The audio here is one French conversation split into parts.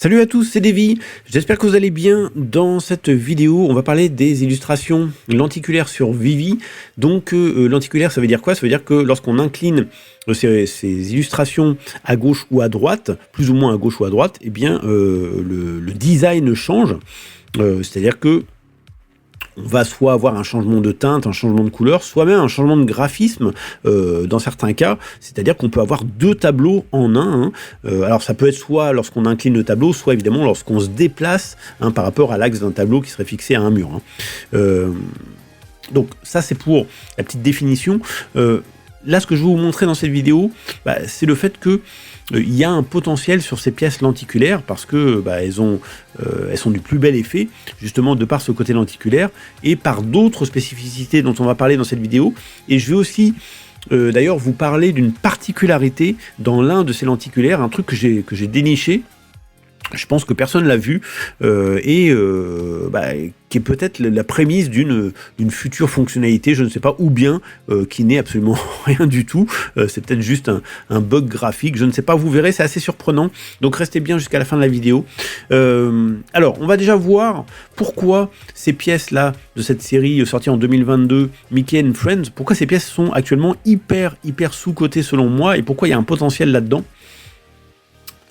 Salut à tous, c'est Davy. J'espère que vous allez bien. Dans cette vidéo, on va parler des illustrations lenticulaires sur Vivi. Donc, lenticulaire, ça veut dire quoi? Ça veut dire que lorsqu'on incline ces illustrations à gauche ou à droite, plus ou moins à gauche ou à droite, eh bien, le design change. C'est-à-dire que on va soit avoir un changement de teinte, un changement de couleur, soit même un changement de graphisme dans certains cas, c'est-à-dire qu'on peut avoir deux tableaux en un. Alors ça peut être soit lorsqu'on incline le tableau, soit évidemment lorsqu'on se déplace par rapport à l'axe d'un tableau qui serait fixé à un mur. Donc ça c'est pour la petite définition. Là ce que je vais vous montrer dans cette vidéo, c'est le fait que il y a un potentiel sur ces pièces lenticulaires parce que elles sont du plus bel effet, justement de par ce côté lenticulaire et par d'autres spécificités dont on va parler dans cette vidéo. Et je vais aussi d'ailleurs vous parler d'une particularité dans l'un de ces lenticulaires, un truc que j'ai déniché. Je pense que personne l'a vu qui est peut-être la prémisse d'une future fonctionnalité, je ne sais pas, ou bien qui n'est absolument rien du tout. C'est peut-être juste un bug graphique, je ne sais pas, vous verrez, c'est assez surprenant. Donc restez bien jusqu'à la fin de la vidéo. Alors, on va déjà voir pourquoi ces pièces-là de cette série sortie en 2022, Mickey and Friends, pourquoi ces pièces sont actuellement hyper sous-cotées selon moi et pourquoi il y a un potentiel là-dedans.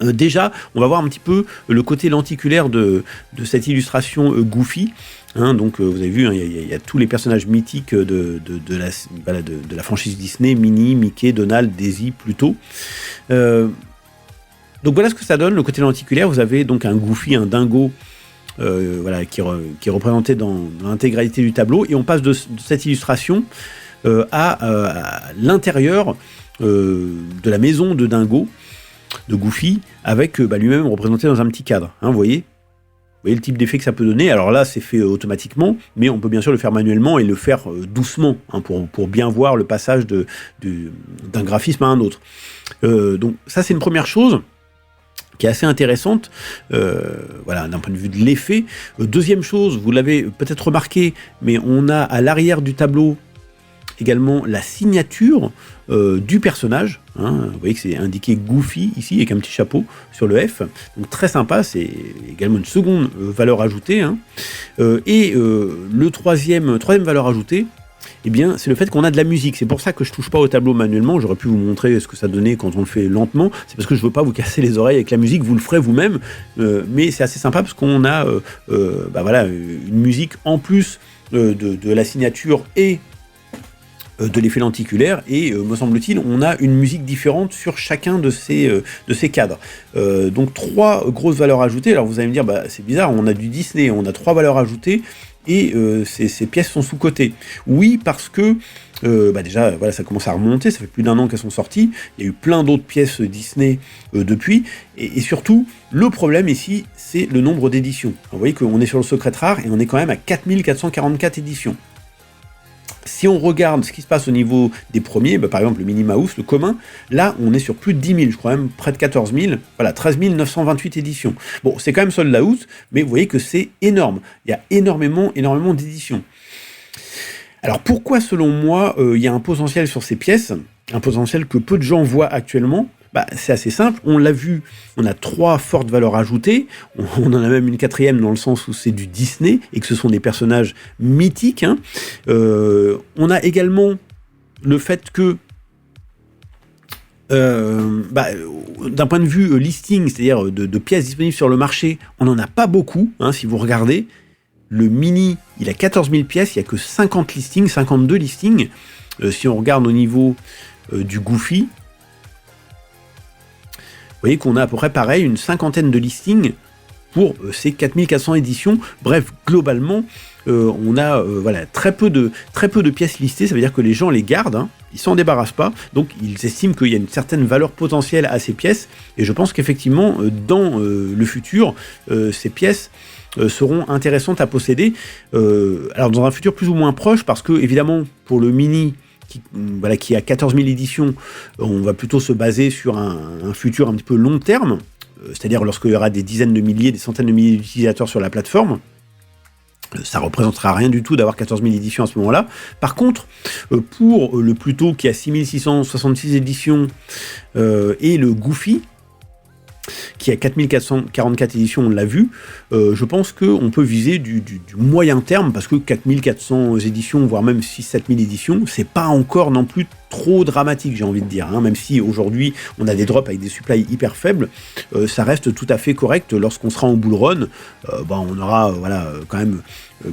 Déjà, on va voir un petit peu le côté lenticulaire de cette illustration Goofy. Donc, vous avez vu, il y a tous les personnages mythiques de la franchise Disney, Minnie, Mickey, Donald, Daisy, Pluto. Donc voilà ce que ça donne, le côté lenticulaire. Vous avez donc un Goofy, un dingo, qui est représenté dans l'intégralité du tableau. Et on passe de cette illustration à l'intérieur de la maison de dingo, de Goofy, avec lui-même représenté dans un petit cadre. Vous voyez le type d'effet que ça peut donner. Alors là, c'est fait automatiquement, mais on peut bien sûr le faire manuellement et le faire doucement, pour bien voir le passage d'un graphisme à un autre. Donc ça, c'est une première chose qui est assez intéressante, d'un point de vue de l'effet. Deuxième chose, vous l'avez peut-être remarqué, mais on a à l'arrière du tableau également la signature du personnage. Vous voyez que c'est indiqué Goofy ici avec un petit chapeau sur le F, donc très sympa, c'est également une seconde valeur ajoutée. Et le troisième valeur ajoutée, c'est le fait qu'on a de la musique. C'est pour ça que je touche pas au tableau manuellement. J'aurais pu vous montrer ce que ça donnait quand on le fait lentement. C'est parce que je veux pas vous casser les oreilles avec la musique. Vous le ferez vous-même, mais c'est assez sympa parce qu'on a une musique en plus de la signature et de l'effet lenticulaire, et me semble-t-il, on a une musique différente sur chacun de ces cadres. Donc 3 grosses valeurs ajoutées. Alors vous allez me dire, c'est bizarre, on a du Disney, on a 3 valeurs ajoutées, et ces pièces sont sous-cotées. Oui, parce que déjà, ça commence à remonter, ça fait plus d'1 an qu'elles sont sorties, il y a eu plein d'autres pièces Disney depuis, et surtout, le problème ici, c'est le nombre d'éditions. Vous voyez qu'on est sur le Secret Rare, et on est quand même à 4444 éditions. Si on regarde ce qui se passe au niveau des premiers, par exemple le Minnie Mouse, le commun, là on est sur plus de 10 000, je crois même près de 14 000, 13 928 éditions. Bon, c'est quand même sold out, mais vous voyez que c'est énorme. Il y a énormément d'éditions. Alors pourquoi selon moi il y a un potentiel sur ces pièces, un potentiel que peu de gens voient actuellement? C'est assez simple, on l'a vu, on a 3 fortes valeurs ajoutées, on en a même une 4e dans le sens où c'est du Disney et que ce sont des personnages mythiques. On a également le fait que, d'un point de vue listing, c'est-à-dire de pièces disponibles sur le marché, on n'en a pas beaucoup, si vous regardez. Le Mini, il a 14 000 pièces, il n'y a que 50 listings, 52 listings. Si on regarde au niveau du Goofy, vous voyez qu'on a à peu près pareil, une 50aine de listings pour ces 4400 éditions. Bref, globalement, on a très peu de pièces listées. Ça veut dire que les gens les gardent, ils s'en débarrassent pas. Donc, ils estiment qu'il y a une certaine valeur potentielle à ces pièces. Et je pense qu'effectivement, dans le futur, ces pièces seront intéressantes à posséder. Alors, dans un futur plus ou moins proche, parce que, évidemment, pour le Mini, qui a 14 000 éditions, on va plutôt se baser sur un futur un petit peu long terme, c'est-à-dire lorsqu'il y aura des dizaines de milliers, des centaines de milliers d'utilisateurs sur la plateforme. Ça représentera rien du tout d'avoir 14 000 éditions à ce moment-là. Par contre, pour le Pluto qui a 6666 éditions et le Goofy, qui a 4444 éditions, on l'a vu, je pense qu'on peut viser du moyen terme, parce que 4400 éditions, voire même 6-7000 éditions, c'est pas encore non plus trop dramatique, j'ai envie de dire, hein, même si aujourd'hui on a des drops avec des supplies hyper faibles, ça reste tout à fait correct. Lorsqu'on sera en bull run, on aura quand même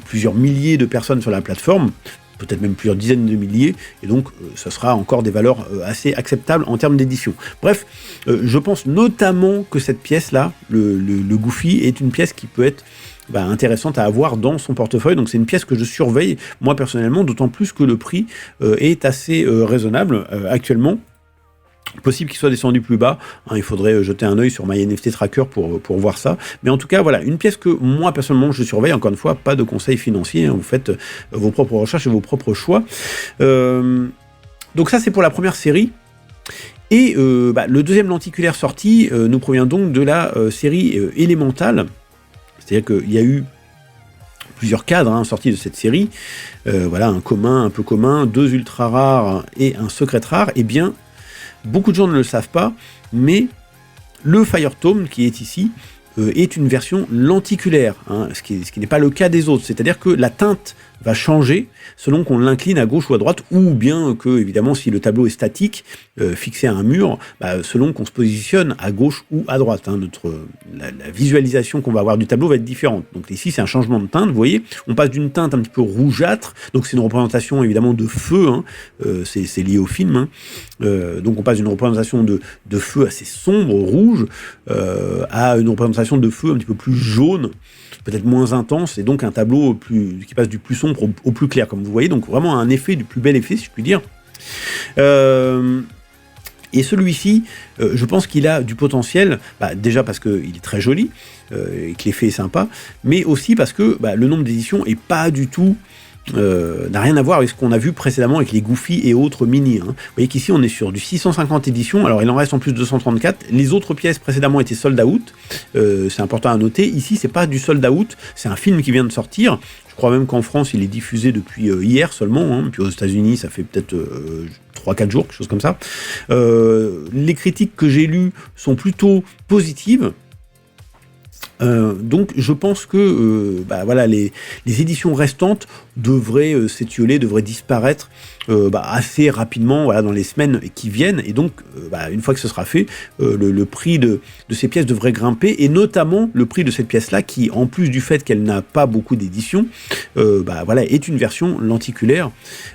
plusieurs milliers de personnes sur la plateforme, peut-être même plusieurs dizaines de milliers, et donc ça sera encore des valeurs assez acceptables en termes d'édition. Bref, je pense notamment que cette pièce-là, le Goofy, est une pièce qui peut être intéressante à avoir dans son portefeuille, donc c'est une pièce que je surveille, moi personnellement, d'autant plus que le prix est assez raisonnable actuellement. Possible qu'il soit descendu plus bas, il faudrait jeter un œil sur MyNFT Tracker pour voir ça, mais en tout cas voilà, une pièce que moi personnellement je surveille. Encore une fois, pas de conseils financiers, vous faites vos propres recherches et vos propres choix. Donc ça c'est pour la première série. Et le deuxième lenticulaire sorti nous provient donc de la série Elemental, c'est-à-dire qu'il y a eu plusieurs cadres sortis de cette série, un commun, un peu commun, 2 ultra rares et un secret rare. Et bien beaucoup de gens ne le savent pas, mais le Fire Tome qui est ici est une version lenticulaire, ce qui n'est pas le cas des autres. C'est-à-dire que la teinte va changer selon qu'on l'incline à gauche ou à droite, ou bien que, évidemment, si le tableau est statique, fixé à un mur, selon qu'on se positionne à gauche ou à droite. La visualisation qu'on va avoir du tableau va être différente. Donc ici, c'est un changement de teinte, vous voyez. On passe d'une teinte un petit peu rougeâtre, donc c'est une représentation, évidemment, de feu, c'est lié au film. Donc on passe d'une représentation de feu assez sombre, rouge, à une représentation de feu un petit peu plus jaune, peut-être moins intense, et donc un tableau qui passe du plus sombre au plus clair, comme vous voyez, donc vraiment un effet, du plus bel effet, si je puis dire. Et celui-ci, je pense qu'il a du potentiel, déjà parce qu'il est très joli, et que l'effet est sympa, mais aussi parce que le nombre d'éditions est pas du tout... n'a rien à voir avec ce qu'on a vu précédemment avec les Goofy et autres mini. Vous voyez qu'ici on est sur du 650 éditions, alors il en reste en plus 234. Les autres pièces précédemment étaient sold out, c'est important à noter. Ici c'est pas du sold out, c'est un film qui vient de sortir. Je crois même qu'en France il est diffusé depuis hier seulement, puis aux États-Unis ça fait peut-être 3-4 jours, quelque chose comme ça. Les critiques que j'ai lues sont plutôt positives. Donc je pense que les éditions restantes devraient s'étioler, devraient disparaître assez rapidement dans les semaines qui viennent, et donc une fois que ce sera fait, le prix de ces pièces devrait grimper, et notamment le prix de cette pièce-là qui, en plus du fait qu'elle n'a pas beaucoup d'éditions, est une version lenticulaire,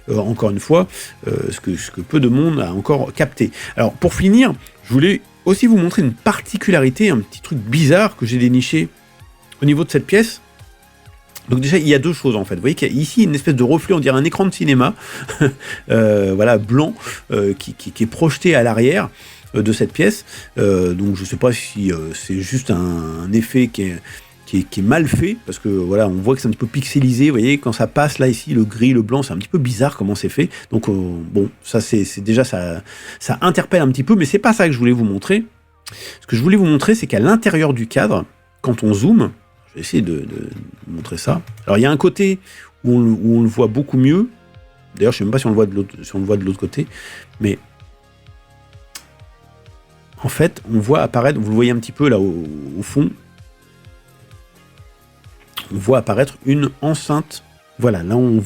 encore une fois, ce que peu de monde a encore capté. Alors pour finir, je voulais aussi vous montrer une particularité, un petit truc bizarre que j'ai déniché au niveau de cette pièce. Donc déjà, il y a deux choses en fait. Vous voyez qu'il y a ici une espèce de reflet, on dirait un écran de cinéma, blanc, qui est projeté à l'arrière de cette pièce. Donc je ne sais pas si c'est juste un effet qui est mal fait, parce que on voit que c'est un petit peu pixelisé, vous voyez, quand ça passe là, ici, le gris, le blanc, c'est un petit peu bizarre comment c'est fait, donc ça c'est déjà, ça interpelle un petit peu, mais c'est pas ça que je voulais vous montrer. Ce que je voulais vous montrer, c'est qu'à l'intérieur du cadre, quand on zoome, je vais essayer de montrer ça, alors il y a un côté où on le voit beaucoup mieux, d'ailleurs je sais même pas si on le voit de l'autre côté, mais en fait, on voit apparaître, vous le voyez un petit peu là au fond, on voit apparaître une enceinte. Voilà, là on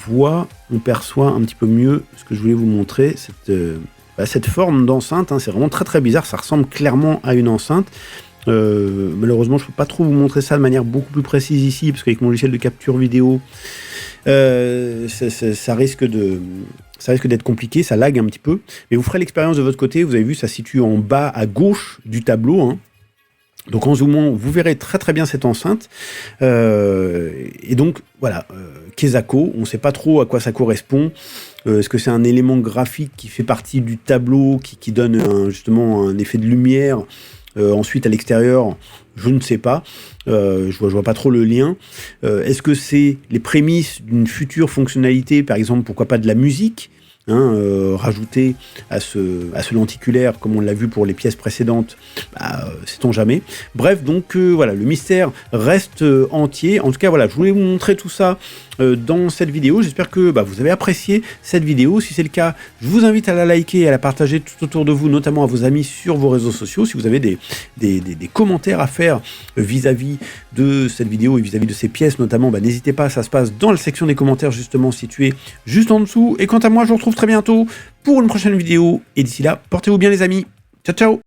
perçoit un petit peu mieux ce que je voulais vous montrer, cette forme d'enceinte, c'est vraiment très très bizarre, ça ressemble clairement à une enceinte. Malheureusement, je ne peux pas trop vous montrer ça de manière beaucoup plus précise ici, parce qu'avec mon logiciel de capture vidéo, ça risque d'être compliqué, ça lag un petit peu, mais vous ferez l'expérience de votre côté. Vous avez vu, ça se situe en bas à gauche du tableau, Donc en zoomant, vous verrez très très bien cette enceinte. Et donc voilà, Kesako, on ne sait pas trop à quoi ça correspond. Est-ce que c'est un élément graphique qui fait partie du tableau, qui donne justement un effet de lumière ensuite à l'extérieur? Je ne sais pas. Je vois pas trop le lien. Est-ce que c'est les prémices d'une future fonctionnalité, par exemple, pourquoi pas de la musique? rajouter à ce lenticulaire, comme on l'a vu pour les pièces précédentes, sait-on jamais. Bref, donc voilà, le mystère reste entier. En tout cas, voilà, je voulais vous montrer tout ça dans cette vidéo. J'espère que vous avez apprécié cette vidéo. Si c'est le cas, je vous invite à la liker et à la partager tout autour de vous, notamment à vos amis sur vos réseaux sociaux. Si vous avez des commentaires à faire vis-à-vis de cette vidéo et vis-à-vis de ces pièces notamment, n'hésitez pas, ça se passe dans la section des commentaires justement située juste en dessous. Et quant à moi, je vous retrouve très bientôt pour une prochaine vidéo. Et d'ici là, portez-vous bien les amis. Ciao, ciao!